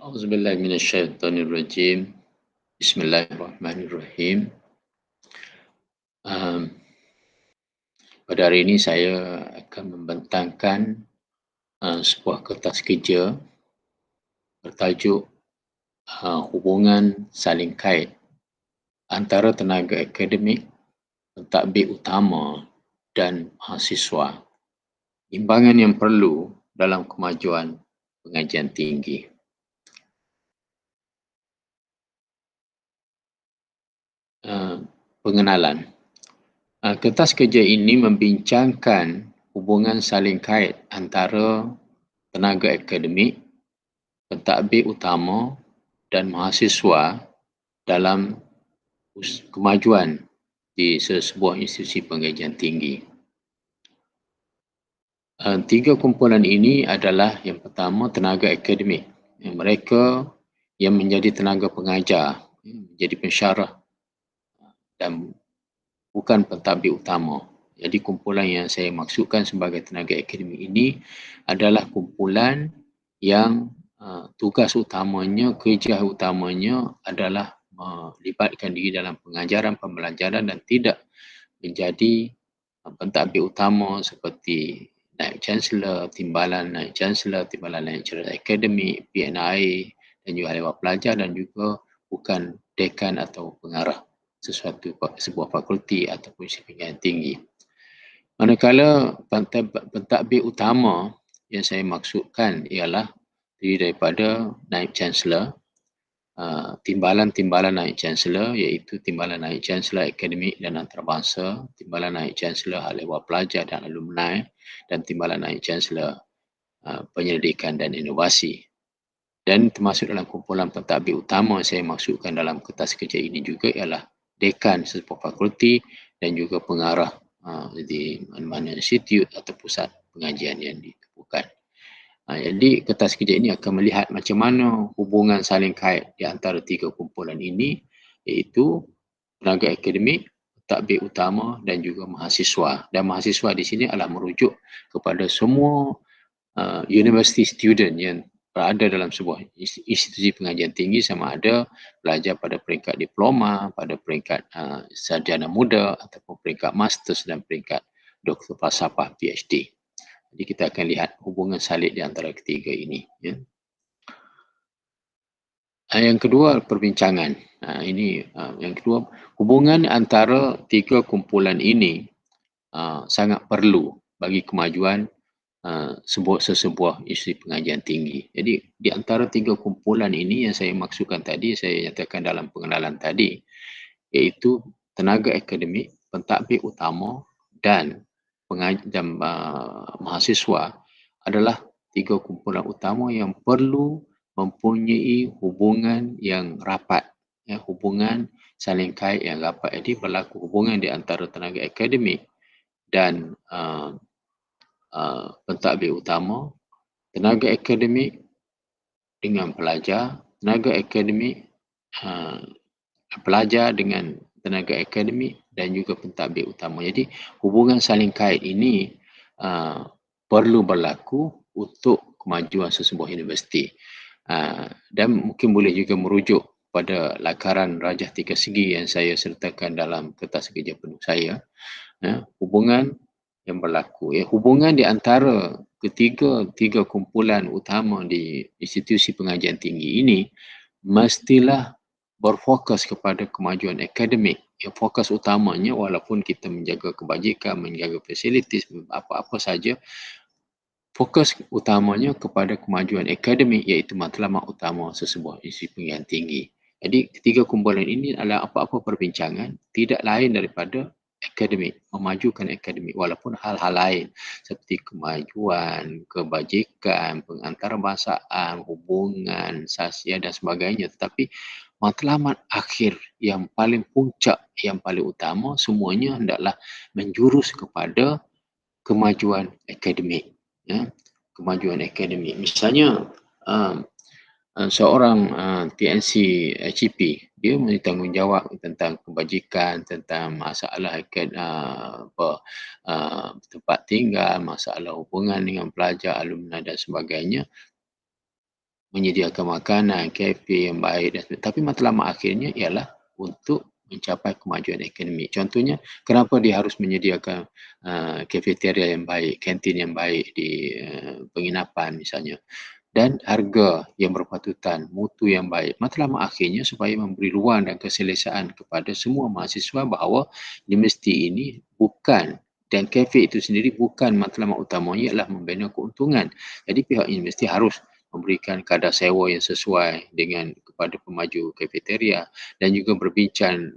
Auzubillahi minasyaitonirrajim. Bismillahirrahmanirrahim. Um, Pada hari ini saya akan membentangkan sebuah kertas kerja bertajuk hubungan saling kait antara tenaga akademik, pentadbir utama dan mahasiswa. Imbangan yang perlu dalam kemajuan pengajian tinggi. Pengenalan. Kertas kerja ini membincangkan hubungan saling kait antara tenaga akademik, pentadbir utama dan mahasiswa dalam kemajuan di sebuah institusi pengajian tinggi. Tiga kumpulan ini adalah yang pertama tenaga akademik. Mereka yang menjadi tenaga pengajar, menjadi pensyarah dan bukan pentadbir utama. Jadi kumpulan yang saya maksudkan sebagai tenaga akademik ini adalah kumpulan yang tugas utamanya, kerja utamanya adalah melibatkan diri dalam pengajaran, pembelajaran dan tidak menjadi pentadbir utama seperti Naib Chancellor, timbalan Naib Chancellor, timbalan Lecturer Akademik, PNI dan juga Dewan Pelajar dan juga bukan dekan atau pengarah sebuah fakulti ataupun institusi pendidikan tinggi. Manakala pentadbir utama yang saya maksudkan ialah terdiri daripada Naib Chancellor, timbalan-timbalan Naib Chancellor iaitu timbalan Naib Chancellor Akademik dan Antarabangsa, timbalan Naib Chancellor Hal Ehwal Pelajar dan Alumni dan timbalan Naib Chancellor Penyelidikan dan Inovasi. Dan termasuk dalam kumpulan pentadbir utama saya maksudkan dalam kertas kerja ini juga ialah dekan sebuah fakulti dan juga pengarah di mana-mana institut atau pusat pengajian yang ditemukan. Jadi kertas kerja ini akan melihat macam mana hubungan saling kait di antara tiga kumpulan ini, iaitu tenaga akademik, pentadbir utama dan juga mahasiswa. Dan mahasiswa di sini adalah merujuk kepada semua university student yang berada dalam sebuah institusi pengajian tinggi, sama ada belajar pada peringkat diploma, pada peringkat sarjana muda ataupun peringkat masters dan peringkat doktor falsafah PhD. Jadi kita akan lihat hubungan salib di antara ketiga ini. Ya. Yang kedua, perbincangan. Yang kedua, hubungan antara tiga kumpulan ini sangat perlu bagi kemajuan sesebuah institusi pengajian tinggi. Jadi di antara tiga kumpulan ini yang saya maksudkan tadi, saya nyatakan dalam pengenalan tadi, iaitu tenaga akademik, pentadbir utama dan mahasiswa adalah tiga kumpulan utama yang perlu mempunyai hubungan yang rapat, hubungan saling kait yang rapat. Jadi berlaku hubungan di antara tenaga akademik dan pentadbir utama, tenaga akademik dengan pelajar, tenaga akademik pelajar dengan tenaga akademik dan juga pentadbir utama. Jadi hubungan saling kait ini perlu berlaku untuk kemajuan sesebuah universiti. Dan mungkin boleh juga merujuk pada lakaran rajah tiga segi yang saya sertakan dalam kertas kerja penuh saya. Hubungan yang berlaku. Hubungan di antara tiga kumpulan utama di institusi pengajian tinggi ini mestilah berfokus kepada kemajuan akademik. Fokus utamanya, walaupun kita menjaga kebajikan, menjaga fasilitis, apa-apa saja, fokus utamanya kepada kemajuan akademik iaitu matlamat utama sesebuah institusi pendidikan tinggi. Jadi ketiga kumpulan ini adalah apa-apa perbincangan tidak lain daripada akademik, memajukan akademik, walaupun hal-hal lain seperti kemajuan, kebajikan, pengantarabangsaaan, hubungan, sasial dan sebagainya, tetapi matlamat akhir yang paling puncak, yang paling utama semuanya hendaklah menjurus kepada kemajuan akademik. Kemajuan akademik. Misalnya seorang TNC HEP, dia bertanggungjawab tentang kebajikan, tentang masalah tempat tinggal, masalah hubungan dengan pelajar, alumni dan sebagainya. menyediakan makanan, kafe yang baik dan tapi matlamat akhirnya ialah untuk mencapai kemajuan ekonomi. Contohnya, kenapa dia harus menyediakan kafeteria yang baik, kantin yang baik di penginapan misalnya, dan harga yang berpatutan, mutu yang baik. Matlamat akhirnya supaya memberi ruang dan keselesaan kepada semua mahasiswa bahawa universiti ini bukan dan kafe itu sendiri bukan matlamat utamanya ialah membina keuntungan. Jadi pihak universiti harus memberikan kadar sewa yang sesuai dengan kepada pemaju kafeteria dan juga berbincang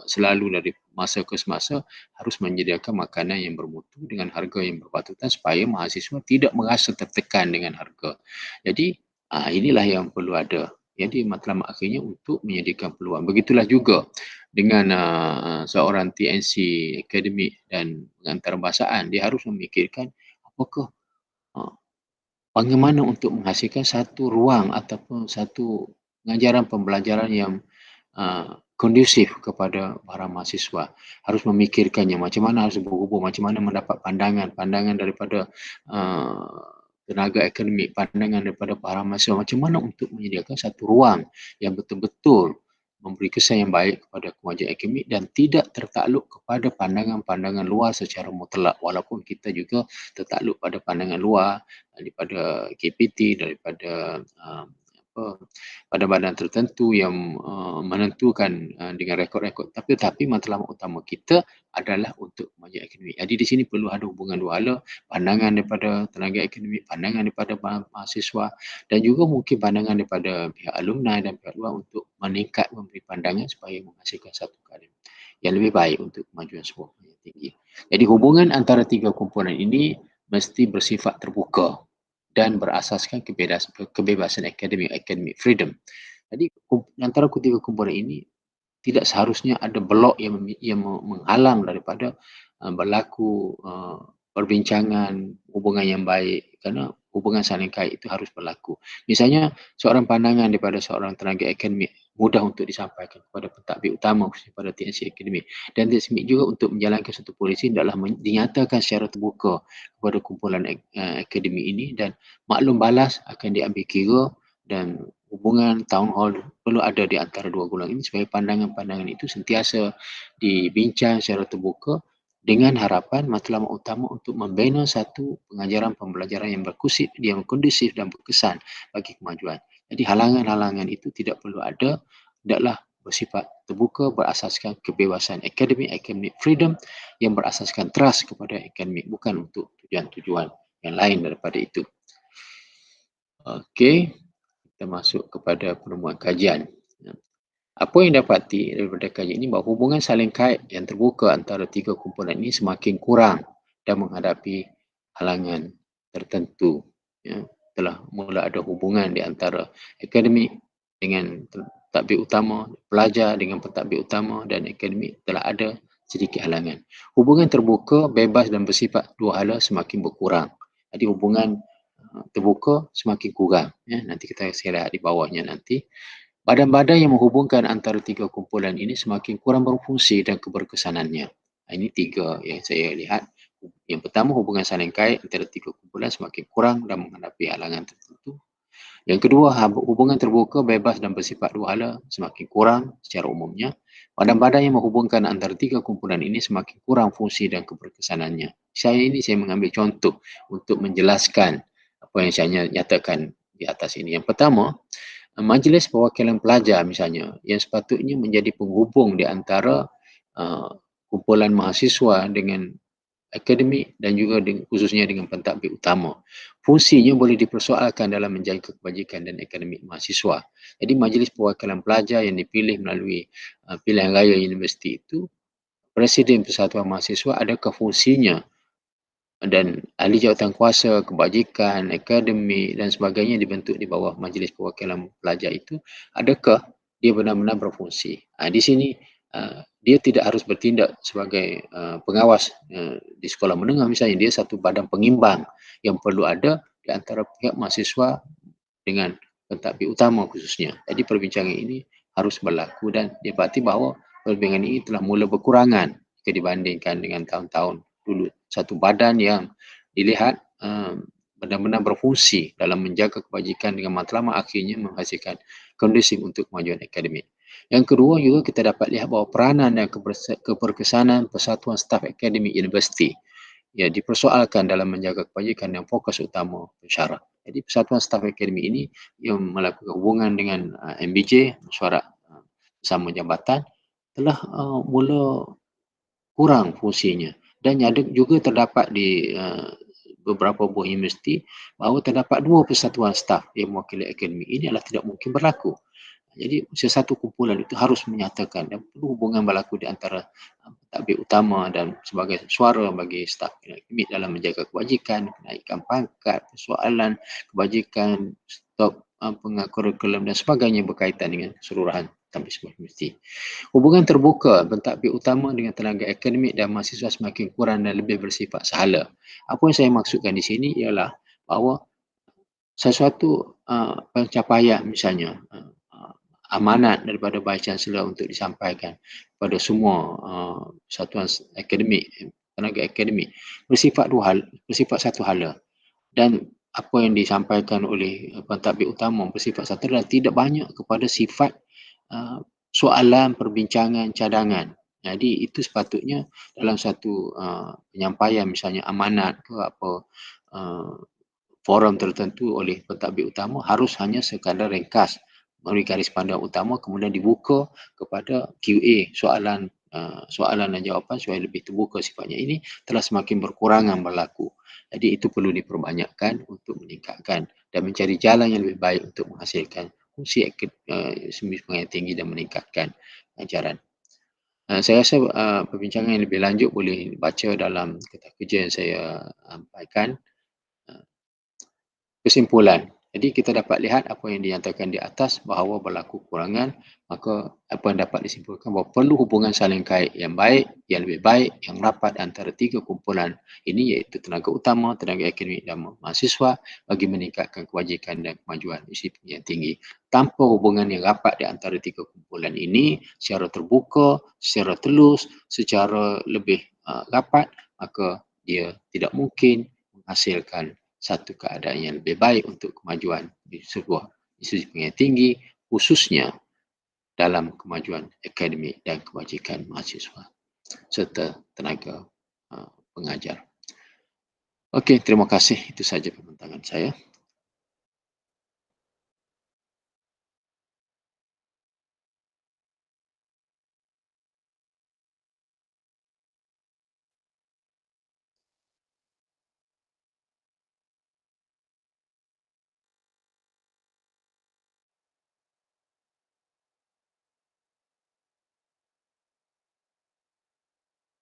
selalu dari masa ke semasa harus menyediakan makanan yang bermutu dengan harga yang berpatutan supaya mahasiswa tidak merasa tertekan dengan harga. Jadi inilah yang perlu ada. Jadi matlamat akhirnya untuk menyediakan peluang. Begitulah juga dengan seorang TNC akademik dan pengantarabahasaan. Dia harus memikirkan apakah uh, bagaimana untuk menghasilkan satu ruang ataupun satu pengajaran pembelajaran yang kondusif kepada para mahasiswa. Harus memikirkannya macam mana harus berhubung, macam mana mendapat pandangan daripada tenaga akademik, pandangan daripada para mahasiswa, macam mana untuk menyediakan satu ruang yang betul-betul memberi kesan yang baik kepada kemajuan akademik dan tidak tertakluk kepada pandangan-pandangan luar secara mutlak, walaupun kita juga tertakluk pada pandangan luar daripada KPT, daripada apa, pada badan tertentu yang menentukan dengan rekod-rekod. Tapi matlamat utama kita adalah untuk kemajuan akademik. Jadi di sini perlu ada hubungan dua hala, pandangan daripada tenaga akademik, pandangan daripada mahasiswa dan juga mungkin pandangan daripada pihak alumni dan pihak luar untuk meningkat memberi pandangan supaya menghasilkan satu keadaan yang lebih baik untuk kemajuan sebuah yang tinggi. Jadi hubungan antara tiga komponen ini mesti bersifat terbuka dan berasaskan kebebasan akademik, academic freedom. Jadi antara ketiga komponen ini tidak seharusnya ada blok yang menghalang daripada berlaku perbincangan, hubungan yang baik kerana hubungan saling kait itu harus berlaku. Misalnya seorang pandangan daripada seorang tenaga akademik mudah untuk disampaikan kepada pentadbir utama khususnya pada TNC akademik dan TNC juga untuk menjalankan satu polisi adalah dinyatakan secara terbuka kepada kumpulan akademik ini dan maklum balas akan diambil kira dan hubungan town hall perlu ada di antara dua golongan ini supaya pandangan-pandangan itu sentiasa dibincang secara terbuka dengan harapan matlamat utama untuk membina satu pengajaran pembelajaran yang berkusip, yang kondusif dan berkesan bagi kemajuan. Jadi halangan-halangan itu tidak perlu ada, hendaklah bersifat terbuka berasaskan kebebasan akademik, academic freedom yang berasaskan trust kepada akademik bukan untuk tujuan-tujuan yang lain daripada itu. Okey, kita masuk kepada penemuan kajian. Apa yang dapati daripada kajian ini bahawa hubungan saling kait yang terbuka antara tiga kumpulan ini semakin kurang dan menghadapi halangan tertentu. Ya, telah mula ada hubungan di antara akademik dengan pentadbir utama, pelajar dengan pentadbir utama dan akademik telah ada sedikit halangan. Hubungan terbuka, bebas dan bersifat dua hala semakin berkurang. Jadi hubungan terbuka semakin kurang. Ya, nanti kita lihat di bawahnya nanti. Badan-badan yang menghubungkan antara tiga kumpulan ini semakin kurang berfungsi dan keberkesanannya. Ini tiga yang saya lihat. Yang pertama, hubungan saling kait antara tiga kumpulan semakin kurang dan menghadapi halangan tertentu. Yang kedua, hubungan terbuka, bebas dan bersifat dua hala semakin kurang secara umumnya. Badan-badan yang menghubungkan antara tiga kumpulan ini semakin kurang fungsi dan keberkesanannya. Saya mengambil contoh untuk menjelaskan apa yang saya nyatakan di atas ini. Yang pertama, Majlis Perwakilan Pelajar misalnya yang sepatutnya menjadi penghubung di antara kumpulan mahasiswa dengan akademik dan juga khususnya dengan pentadbir utama. Fungsinya boleh dipersoalkan dalam menjaga kebajikan dan akademik mahasiswa. Jadi Majlis Perwakilan Pelajar yang dipilih melalui pilihan raya universiti itu, Presiden Persatuan Mahasiswa adakah fungsinya dan ahli jawatan kuasa, kebajikan, akademik dan sebagainya dibentuk di bawah Majlis Perwakilan Pelajar itu, adakah dia benar-benar berfungsi? Di sini dia tidak harus bertindak sebagai pengawas di sekolah menengah misalnya, dia satu badan pengimbang yang perlu ada di antara pihak mahasiswa dengan pentadbir utama khususnya. Jadi perbincangan ini harus berlaku dan dapati bahawa perbincangan ini telah mula berkurangan jika dibandingkan dengan tahun-tahun dulu. Satu badan yang dilihat benar-benar berfungsi dalam menjaga kebajikan dengan matlamat akhirnya menghasilkan kondusif untuk kemajuan akademik. Yang kedua juga kita dapat lihat bahawa peranan dan keberkesanan Persatuan Staf Akademik Universiti dipersoalkan dalam menjaga kebajikan dan fokus utama pensyarah. Jadi Persatuan Staf Akademik ini yang melakukan hubungan dengan MBJ, Mesyuarat Bersama Jabatan, telah mula kurang fungsinya, dan ada juga terdapat di beberapa buah universiti bahawa terdapat dua persatuan staf yang mewakili akademik. Ini adalah tidak mungkin berlaku. Jadi sesuatu kumpulan itu harus menyatakan dan perlu hubungan berlaku di antara pentadbir utama dan sebagai suara bagi staf akademik dalam menjaga kebajikan, kenaikan pangkat, persoalan kebajikan, stok kurikulum dan sebagainya berkaitan dengan keseluruhan pentadbir sebuah universiti. Hubungan terbuka pentadbir utama dengan tenaga akademik dan mahasiswa semakin kurang dan lebih bersifat sahala. Apa yang saya maksudkan di sini ialah bahawa sesuatu pencapaian misalnya amanat daripada Vice Chancellor untuk disampaikan kepada semua satuan akademik, tenaga akademik bersifat satu hala, dan apa yang disampaikan oleh pentadbir utama bersifat satu hala tidak banyak kepada sifat soalan, perbincangan, cadangan. Jadi itu sepatutnya dalam satu penyampaian misalnya amanat ke apa forum tertentu oleh pentadbir utama harus hanya sekadar ringkas memberi garis pandang utama, kemudian dibuka kepada QA, soalan dan jawapan supaya lebih terbuka sifatnya. Ini telah semakin berkurangan berlaku. Jadi itu perlu diperbanyakkan untuk meningkatkan dan mencari jalan yang lebih baik untuk menghasilkan fungsi pendidikan tinggi dan meningkatkan ajaran. Saya rasa perbincangan yang lebih lanjut boleh baca dalam kertas kerja yang saya sampaikan. Kesimpulan. Jadi kita dapat lihat apa yang dinyatakan di atas bahawa berlaku kekurangan, maka apa yang dapat disimpulkan bahawa perlu hubungan saling kait yang baik, yang lebih baik, yang rapat antara tiga kumpulan ini, iaitu tenaga utama, tenaga akademik dan mahasiswa bagi meningkatkan kebajikan dan kemajuan isi pendidikan tinggi. Tanpa hubungan yang rapat di antara tiga kumpulan ini secara terbuka, secara telus, secara lebih rapat, maka dia tidak mungkin menghasilkan satu keadaan yang lebih baik untuk kemajuan di sebuah institusi pendidikan tinggi, khususnya dalam kemajuan akademik dan kebajikan mahasiswa serta tenaga pengajar. Okey, terima kasih. Itu saja pembincangan saya.